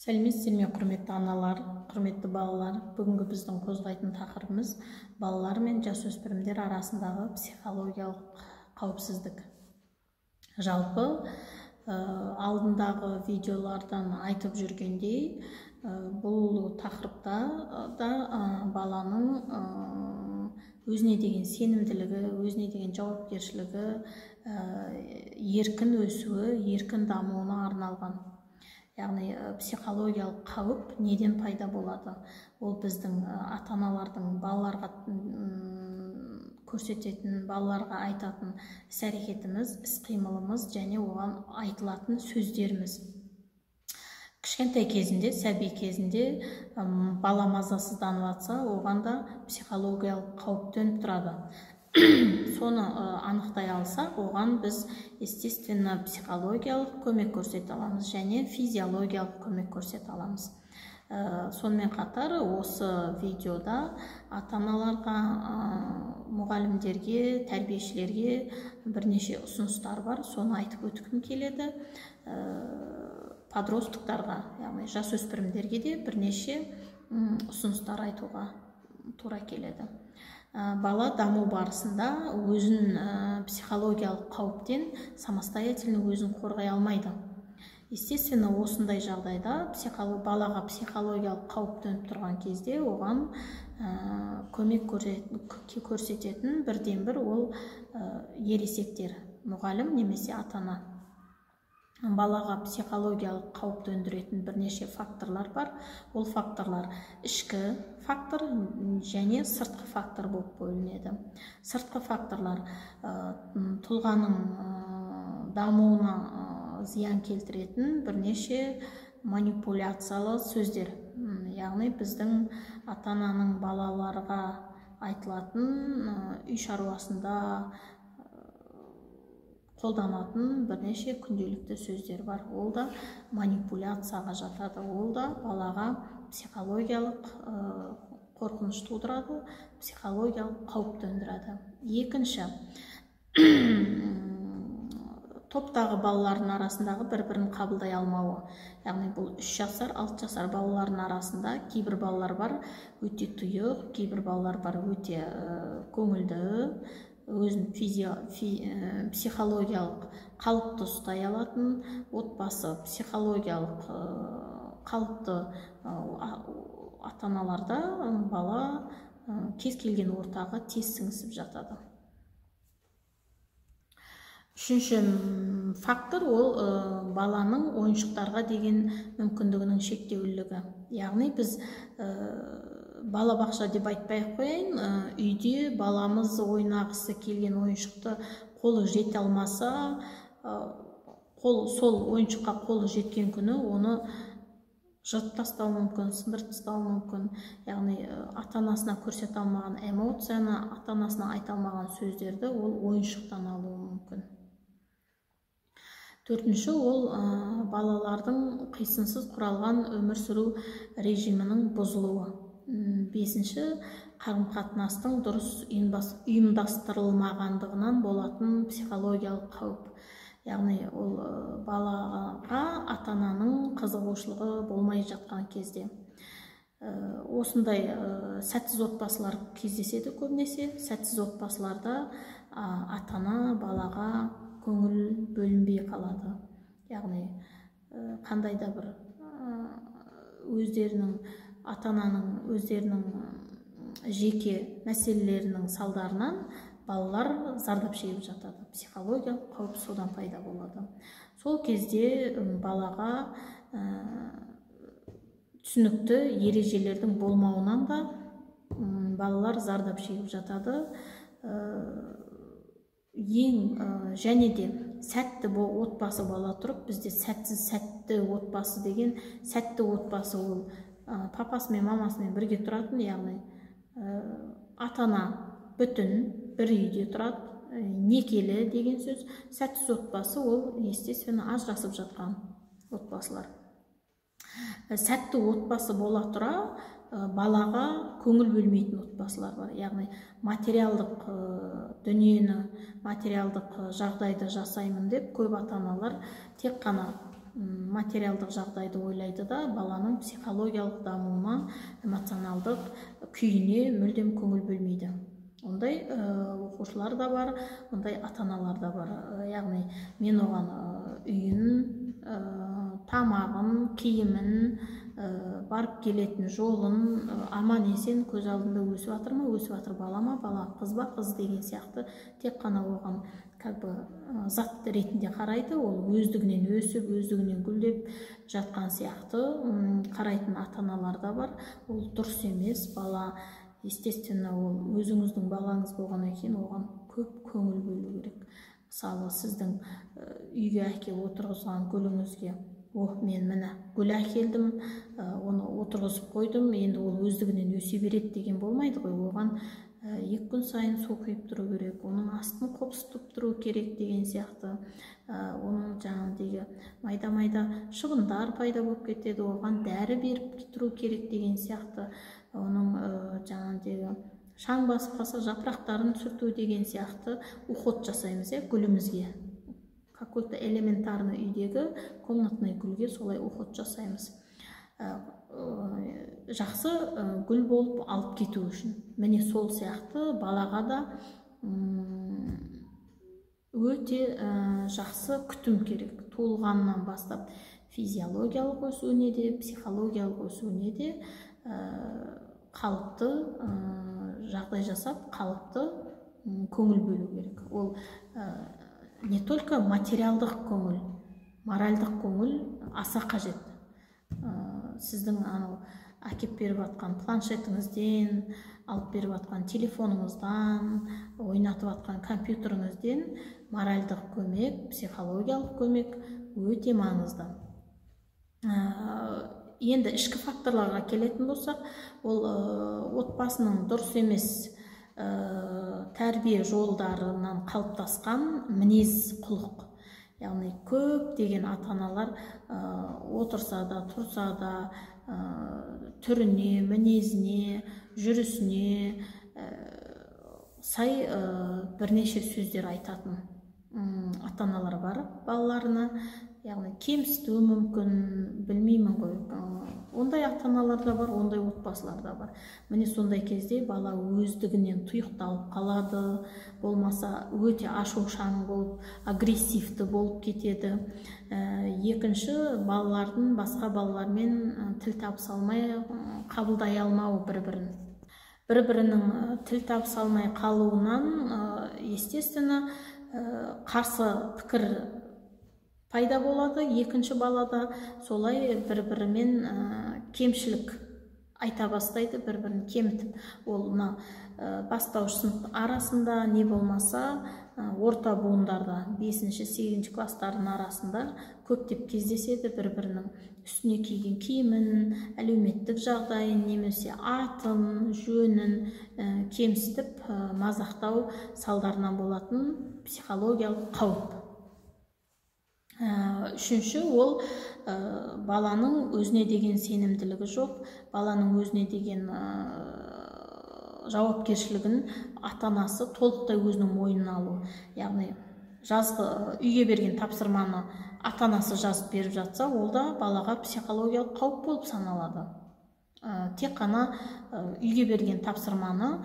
Сәлеметсіздер ме, құрметті аналар, құрметті балалар. Бүгінгі біздің қозғайтын тақырыбымыз балалар мен жасөспірімдер арасындағы психологиялық қауіпсіздік. Жалпы алдындағы видеолардан айтып жүргендей, бұл тақырыпта да баланың өзіне деген сенімділігі, өзіне деген жауапкершілігі, еркін өсуі, еркін дамуына арналған. Яғни психологиялық қауіп неден пайда болады? Ол біздің ата-аналардың балаларға көрсететін, балаларға айтатын іс-әрекетіміз, іс-қимылымыз және оған айтылатын сөздеріміз. Кішкентай кезінде, сәби кезінде бала мазасызданып жатса, оған да психологиялық қауіп төніп тұрады. Соны анықтай алсақ, оған біз естественно психологиялық көмек көрсете аламыз және физиологиялық көмек көрсете аламыз. Сонымен қатар осы видеода ата-аналарға, мұғалімдерге, тәрбиешілерге бірнеше ұсыныстар бар. Соны айтып өткім келеді. Подростықтарға, яғни жасөспірімдерге де бірнеше ұсыныстар айтуға тура келеді. Бала даму барысында өзін психологиялық қауіптен самостоятельно өзін қорғай алмайды. Естественно, осындай жағдайда балаға психологиялық қауіп төніп тұрған кезде оған көмек көрсететін бірден бір ол ересектер, мұғалім немесе ата-ана. Балаға психологиялық қауіп төндіретін бірнеше факторлар бар. Ол факторлар ішкі фактор және сыртқы фактор болып бөлінеді. Сыртқы факторлар тұлғаның дамуына зиян келтіретін бірнеше манипуляциялы сөздер. Яғни біздің ата-ананың балаларға айтылатын үй шаруасында қолданатын бірнеше күнделікті сөздер бар. Ол да манипуляцияға жатады. Ол да балаға психологиялық қорқыныш тудырады, психологиялық қауіп төндіреді. Екінші, топтағы балалардың арасындағы бір-бірін қабылдай алмауы. Яғни бұл 3 жасар, 6 жасар балалардың арасында кейбір балалар бар өте тұйық, кейбір балалар бар өте көңілді, өзін психологиялық қалыпты ұстай алатын, отбасы психологиялық қалыпты ата-аналарда бала кез келген ортаға тез сіңісіп жатады. Үшінші фактор ол баланың ойыншықтарға деген мүмкіндігінің шектеулілігі. Яғни біз балабақша деп айтпай-ақ қояйын, үйде баламыз ойнағысы келген ойыншықты қолы жете алмаса, сол ойыншыққа қолы жеткен күні оны жыртып тастауы мүмкін, сындырып тастауы мүмкін. Яғни ата-анасына көрсете алмаған эмоцияны, ата-анасына айта алмаған сөздерді ол ойыншықтан алуы мүмкін. Төртінші, ол балалардың қисынсыз құралған өмір сүру режимінің бұзылуы. Бесінші, қарым-қатынастың дұрыс ұйымдастырылмағандығынан болатын психологиялық қауіп. Яғни ол балаға ата-ананың қызығушылығы болмай жатқан кезде. Осындай сәтсіз отбасылар кездеседі көбінесе. Сәтсіз отбасыларда ата-ана балаға көңіл бөлінбей қалады. Яғни қандай да бір ата-ананың өздерінің жеке мәселелерінің салдарынан балалар зардап шегіп жатады. Психологиялық қауіп содан пайда болады. Сол кезде балаға түсінікті ережелердің болмауынан да балалар зардап шегіп жатады. Және де сәтті отбасы бола тұрып, бізде сәтсіз сәтті отбасы деген, сәтті отбасы ол папасымен, мамасымен бірге тұратын, яғни ата-ана бүтін бір үйде тұрады, некелі деген сөз. Сәтсіз отбасы ол естественно ажырасып жатқан отбасылар. Сәтті отбасы бола тұра балаға көңіл бөлмейтін отбасылар бар. Яғни материалдық дүниені, материалдық жағдайды жасаймын деп көп ата-аналар тек қана материалдық жағдайды ойлайды да баланың психологиялық дамуына, эмоционалдық күйіне мүлдем көңіл бөлмейді. Ондай оқушылар да бар, ондай ата-аналар да бар. Яғни мен оған үйін, тамағын, киімін, барып келетін жолын аман есен көз алдында өсіп жатыр ма, өсіп жатыр бала ма, бала қыз ба, қыз деген сияқты тек қана оған зат ретінде қарайды. Ол өздігінен өсіп, өздігінен гүлдеп жатқан сияқты қарайтын ата-аналар да бар. Ол дұрыс емес. Бала, естественно, ол өзіңіздің балаңыз болғаннан кейін оған көп көңіл бөлу керек. Мысалы, сіздің үйге әкеліп отырғызған гүліңізге, мен міне гүл әкелдім, оны отырғызып қойдым, енді ол өздігінен өсе береді деген болмайды ғой. Оған 2 күн сайын су құйып тұру керек, оның астын қопсытып тұру керек деген сияқты. Оның жаңағыдегі майда-майда шыбындар пайда болып кетеді, оған дәрі беріп тұру керек деген сияқты. Оның жаңағыдегі шаң басып қалса жапырақтарын сүрту деген сияқты уход жасаймыз гүлімізге. Какой-то элементарный үйдегі комнатный гүлге солай уход жасаймыз. Жақсы гүл болып алып кету үшін. Міне сол сияқты балаға да өте жақсы күтім керек. Туылғаннан бастап физиологиялық өсуіне де, психологиялық өсуіне де қалыпты жағдай жасап, қалыпты көңіл бөлу керек. Ол не только материалдық көңіл, моральдық көңіл аса қажет. Сіздің әкеп беріп атқан планшетіңізден, алып беріп атқан телефоныңыздан, ойнатып атқан компьютеріңізден моральдық көмек, психологиялық көмек өте маңызды. Енді ішкі факторларға келетін болсақ, ол отбасының дұрыс емес тәрбие жолдарынан қалыптасқан мінез құлық. Яғни көп деген ата-аналар отырса да, тұрса да, түріне, мінезіне, жүрісіне сай бірнеше сөздер айтатын ата-аналар бар балаларына. Яғни кемсітуі мүмкін, білмеймін ғой. Ондай ата-аналар да бар, ондай отбасылар да бар. Міне сондай кезде бала өздігінен тұйықталып қалады, болмаса өте ашушаң болып, агрессивті болып кетеді. Екінші, балалардың басқа балалармен тіл табыса алмай, қабылдай алмау бір-бірін. Бір-бірінің тіл табыса алмай қалуынан, естественно, қарсы пікір пайда болады. Екінші балада солай бір-бірімен кемшілік айта бастайды, бір-бірін кемітіп. Ол бастауыш сынып арасында, не болмаса орта буындарда 5-8 класстардың арасында көптеп кездеседі. Бір-бірінің үстіне киген киімін, әлеуметтік жағдайын, немесе атын, жөнін кемсітіп мазақтау салдарынан болатын психологиялық қауіп. Үшінші, ол баланың өзіне деген сенімділігі жоқ, баланың өзіне деген жауапкершілігін ата-анасы толықтай өзінің мойнына алу. Яғни жазғы үйге берген тапсырманы ата-анасы жазып беріп жатса, ол да балаға психологиялық қауіп болып саналады. Тек қана үйге берген тапсырманы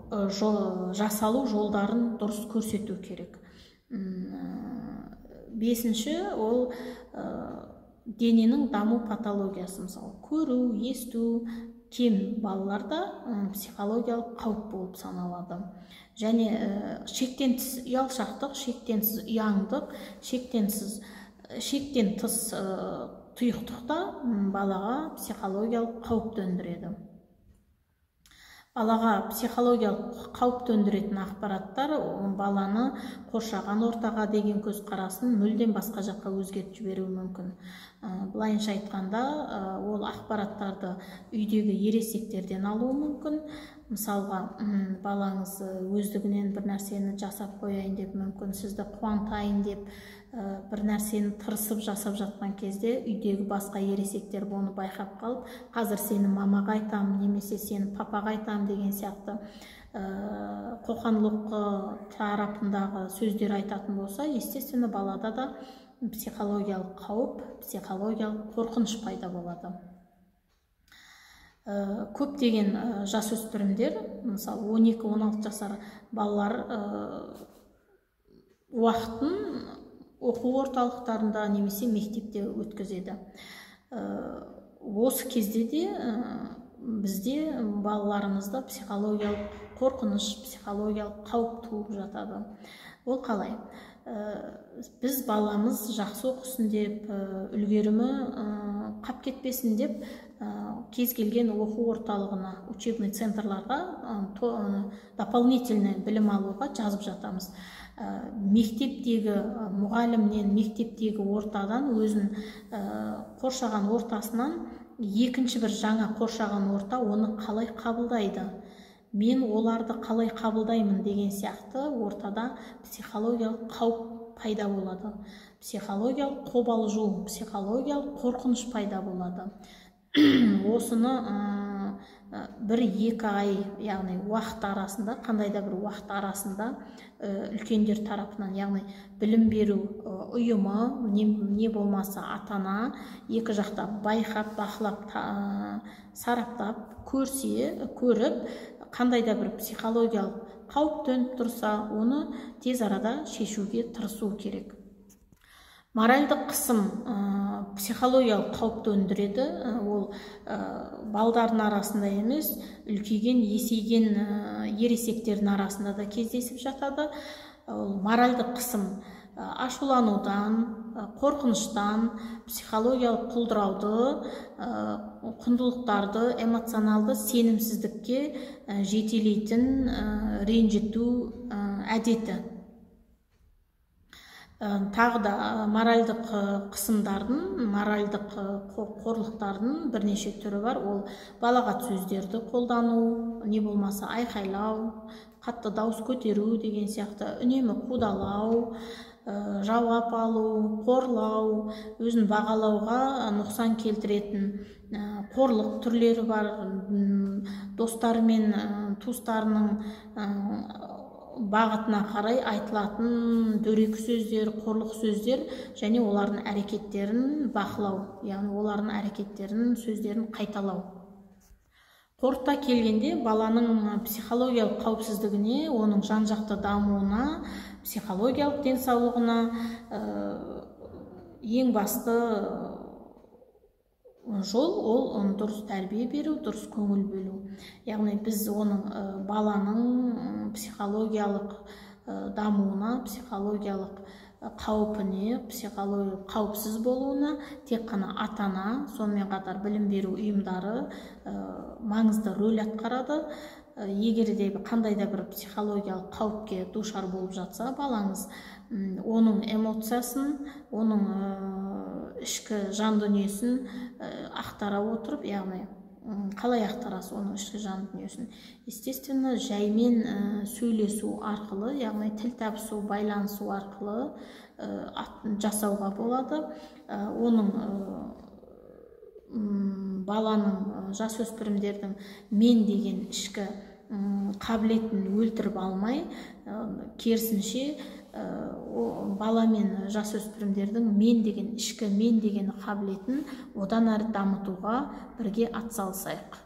жасалу жолдарын дұрыс көрсету керек. Бесінші, ол дененің даму патологиясы, мысалы көру, есту кем балаларда психологиялық қауіп болып саналады. Және шектен тыс ұялшақтық, шектен тыс ұяңдық, шектен тыс тұйықтықта балаға психологиялық қауіп төндіреді. Балаға психологиялық қауіп төндіретін ақпараттар баланы қоршаған ортаға деген көзқарасын мүлдем басқа жаққа өзгертіп жіберуі мүмкін. Былайынша айтқанда, ол ақпараттарды үйдегі ересектерден алуы мүмкін. Мысалға, балаңыз өздігінен бір нәрсені жасап қояйын деп, мүмкін сізді қуантайын деп бір нәрсені тырысып жасап жатқан кезде үйдегі басқа ересектер оны байқап қалып, қазір сені мамаға айтам, немесе сені папаға айтам деген сияқты қоқан-лоққы тарапындағы сөздер айтатын болса, естественно, балада да психологиялық қауіп, психологиялық қорқыныш пайда болады. Көптеген жасөспірімдер, мысалы 12-16 жасар балалар уақытын оқу орталықтарында немесе мектепте өткізеді. Осы кезде де бізде балаларымызда психологиялық қорқыныш, психологиялық қауіп туып жатады. Ол қалай? Біз баламыз жақсы оқысын деп, үлгерімі қап кетпесін деп, кез келген оқу орталығына, учебный центрларға дополнительный білім алуға жазып жатамыз. Мектептегі мұғалімнен, мектептегі ортадан, өзін қоршаған ортасынан екінші бір жаңа қоршаған орта оны қалай қабылдайды, мен оларды қалай қабылдаймын деген сияқты ортада психологиялық қауіп пайда болады. Психологиялық қобалжу, психологиялық қорқыныш пайда болады. Осыны 1-2 ай, яғни уақыт арасында, қандай да бір уақыт арасында үлкендер тарапынан, яғни білім беру ұйымы, не болмаса ата-ана екі жақта байқап, бақылап, сараптап, көріп, қандай да бір психологиялық қауіп төніп тұрса, оны тез арада шешуге тырысу керек. Моральдық қысым психологиялық қауіп төндіреді. Ол балдардың арасында емес, үлкейген, есейген ересектердің арасында да кездесіп жатады. Моральдық қысым ашуланудан, қорқыныштан, психологиялық құлдырауды, құндылықтарды, эмоционалды сенімсіздікке жетелейтін ренжіту әдеті. Тағы да моральдық қысымдардың, моральдық қорлықтардың бірнеше түрі бар. Ол балағат сөздерді қолдану, не болмаса айқайлау, қатты дауыс көтеру деген сияқты, үнемі қудалау, жауап алу, қорлау, өзін бағалауға нұқсан келтіретін қорлық түрлері бар. Достары мен туыстарының бағытына қарай айтылатын дөрекі сөздер, қорлық сөздер және олардың әрекеттерін бақылау, яғни олардың әрекеттерін, сөздерін қайталау. Қорыта келгенде, баланың психологиялық қауіпсіздігіне, оның жан-жақты дамуына, психологиялық денсаулығына ең басты жол ол дұрыс тәрбие беру, дұрыс көңіл бөлу. Яғни біз оның баланың психологиялық дамуына, психологиялық қауіпіне, психологиялық қауіпсіз болуына тек қана ата-ана, сонымен қатар білім беру ұйымдары маңызды рөл атқарады. Егер де қандай да бір психологиялық қауіпке душар болып жатса, балаңыз оның эмоциясын, оның ішкі жан дүниесін ақтара отырып, яғни қалай ақтарасы оның ішкі жан дүниесін? Естественно, жаймен сөйлесу арқылы, яғни тіл табысу, байланысу арқылы жасауға болады. Оның баланың, жасөспірімдердің мен деген ішкі қабілетін өлтіріп алмай, керісінше бала мен жасөспірімдердің мен деген, ішкі мен деген қабілетін одан әрі дамытуға бірге атсалысайық.